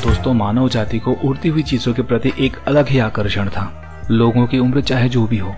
दोस्तों, मानव जाति को उड़ती हुई चीजों के प्रति एक अलग ही आकर्षण था। लोगों की उम्र चाहे जो भी हो,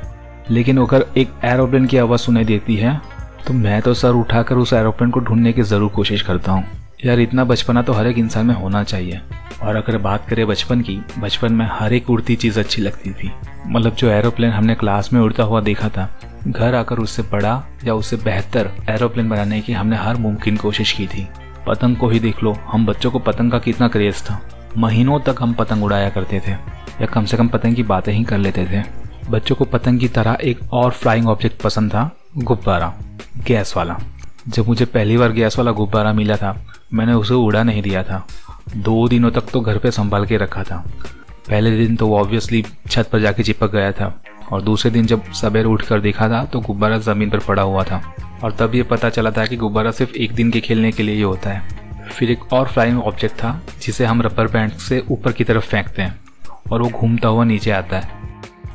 लेकिन अगर एक एरोप्लेन की आवाज सुनाई देती है तो मैं तो सर उठाकर उस एरोप्लेन को ढूंढने की जरूर कोशिश करता हूँ। यार, इतना बचपना तो हर एक इंसान में होना चाहिए। और अगर बात करें बचपन की, बचपन में हर एक उड़ती चीज अच्छी लगती थी। मतलब जो एरोप्लेन हमने क्लास में उड़ता हुआ देखा था, घर आकर उससे बड़ा या उससे बेहतर एरोप्लेन बनाने की हमने हर मुमकिन कोशिश की थी। पतंग को ही देख लो, हम बच्चों को पतंग का कितना क्रेज था। महीनों तक हम पतंग उड़ाया करते थे, या कम से कम पतंग की बातें ही कर लेते थे। बच्चों को पतंग की तरह एक और फ्लाइंग ऑब्जेक्ट पसंद था, गुब्बारा, गैस वाला। जब मुझे पहली बार गैस वाला गुब्बारा मिला था, मैंने उसे उड़ा नहीं दिया था। 2 दिनों तक तो घर पे संभाल के रखा था। पहले दिन तो वो ऑब्वियसली छत पर जाके चिपक गया था, और दूसरे दिन जब सवेरे उठकर देखा था तो गुब्बारा जमीन पर पड़ा हुआ था। और तब ये पता चला था कि गुब्बारा सिर्फ एक दिन के खेलने के लिए ही होता है। फिर एक और फ्लाइंग ऑब्जेक्ट था जिसे हम रबर बैंड से ऊपर की तरफ फेंकते हैं और वो घूमता हुआ नीचे आता है।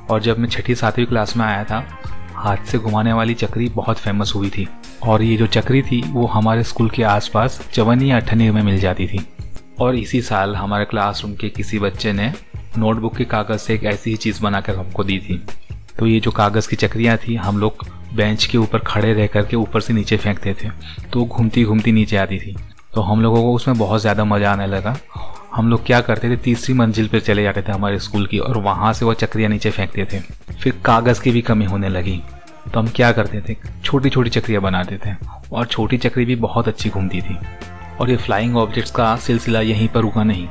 और जब मैं 6ठी-7वीं क्लास में आया था, हाथ से घुमाने वाली चक्री बहुत फेमस हुई थी। और ये जो चक्री थी वो हमारे स्कूल के आसपास चवन्नी या अठन्नी में मिल जाती थी। और इसी साल हमारे क्लासरूम के किसी बच्चे ने नोटबुक के कागज़ से एक ऐसी ही चीज़ बनाकर हमको दी थी। तो ये जो कागज़ की चक्रियाँ थी, हम लोग बेंच के ऊपर खड़े रह करके ऊपर से नीचे फेंकते थे, तो घूमती घूमती नीचे आती थी। तो हम लोगों को उसमें बहुत ज़्यादा मज़ा आने लगा। हम लोग क्या करते थे, 3री मंजिल पर चले जाते थे हमारे स्कूल की, और वहाँ से वो चक्रियाँ नीचे फेंकते थे। फिर कागज़ की भी कमी होने लगी, तो हम क्या करते थे, छोटी छोटी चक्रियाँ बनाते थे, और छोटी चक्री भी बहुत अच्छी घूमती थी। और ये फ्लाइंग ऑब्जेक्ट्स का सिलसिला यहीं पर रुका नहीं।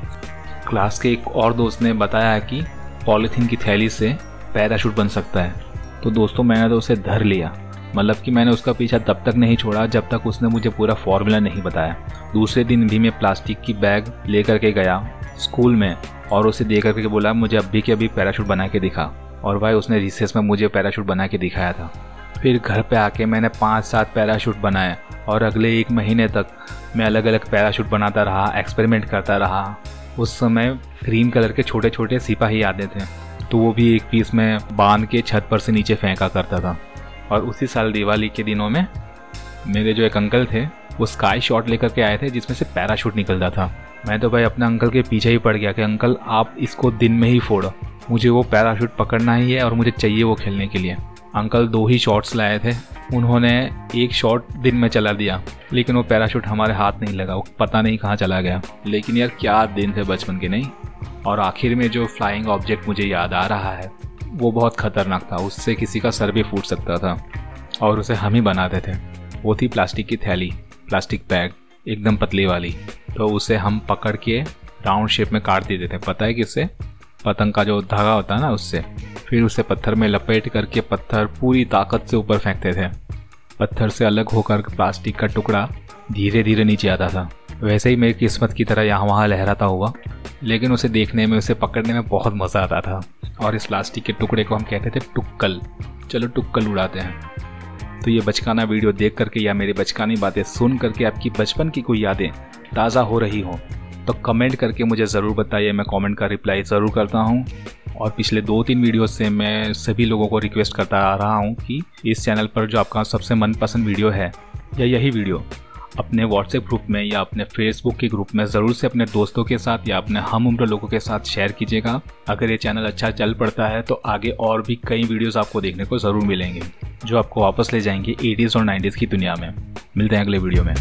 क्लास के एक और दोस्त ने बताया कि पॉलीथीन की थैली से पैराशूट बन सकता है। तो दोस्तों, मैंने तो उसे धर लिया। मतलब कि मैंने उसका पीछा तब तक नहीं छोड़ा जब तक उसने मुझे पूरा फॉर्मूला नहीं बताया। दूसरे दिन भी मैं प्लास्टिक की बैग लेकर के गया स्कूल में, और उसे दे करके बोला, मुझे अभी के अभी पैराशूट बना के दिखा। और भाई, उसने रिसेस में मुझे पैराशूट बना के दिखाया था। फिर घर पे आके मैंने 5-7 पैराशूट बनाए, और अगले 1 महीने तक मैं अलग अलग पैराशूट बनाता रहा, एक्सपेरिमेंट करता रहा। उस समय ग्रीन कलर के छोटे छोटे सिपाही आते थे, तो वो भी एक पीस में बांध के छत पर से नीचे फेंका करता था। और उसी साल दिवाली के दिनों में मेरे जो एक अंकल थे, वो स्काई शॉट लेकर के आए थे जिसमें से पैराशूट निकलता था। मैं तो भाई अपने अंकल के पीछे ही पड़ गया कि अंकल, आप इसको दिन में ही फोड़ो, मुझे वो पैराशूट पकड़ना ही है और मुझे चाहिए वो खेलने के लिए। अंकल 2 ही शॉट्स लाए थे, उन्होंने एक शॉट दिन में चला दिया, लेकिन वो पैराशूट हमारे हाथ नहीं लगा, वो पता नहीं कहाँ चला गया। लेकिन यार, क्या दिन थे बचपन के, नहीं। और आखिर में जो फ्लाइंग ऑब्जेक्ट मुझे याद आ रहा है, वो बहुत खतरनाक था। उससे किसी का सर भी फूट सकता था, और उसे हम ही बनाते थे। वो थी प्लास्टिक की थैली, प्लास्टिक बैग, एकदम पतली वाली। तो उसे हम पकड़ के राउंड शेप में काट देते थे। पता है किससे? पतंग का जो धागा होता है ना, उससे। फिर उसे पत्थर में लपेट करके पत्थर पूरी ताकत से ऊपर फेंकते थे। पत्थर से अलग होकर प्लास्टिक का टुकड़ा धीरे धीरे नीचे आता था। वैसे ही मेरी किस्मत की तरह यहाँ वहाँ लहराता हुआ, लेकिन उसे देखने में, उसे पकड़ने में बहुत मज़ा आता था। और इस प्लास्टिक के टुकड़े को हम कहते थे टुक्कल। चलो टुक्कल उड़ाते हैं। तो ये बचकाना वीडियो देख करके या मेरी बचकानी बातें सुन करके आपकी बचपन की कोई यादें ताज़ा हो रही हो तो कमेंट करके मुझे ज़रूर बताइए। मैं कमेंट का रिप्लाई ज़रूर करता हूँ। और पिछले 2-3 वीडियो से मैं सभी लोगों को रिक्वेस्ट करता आ रहा हूँ कि इस चैनल पर जो आपका सबसे मनपसंद वीडियो है, या यही वीडियो अपने व्हाट्सएप ग्रुप में या अपने फेसबुक के ग्रुप में ज़रूर से अपने दोस्तों के साथ या अपने हम उम्र लोगों के साथ शेयर कीजिएगा। अगर ये चैनल अच्छा चल पड़ता है तो आगे और भी कई वीडियोस आपको देखने को ज़रूर मिलेंगे, जो आपको वापस ले जाएंगे 80s और 90s की दुनिया में। मिलते हैं अगले वीडियो में।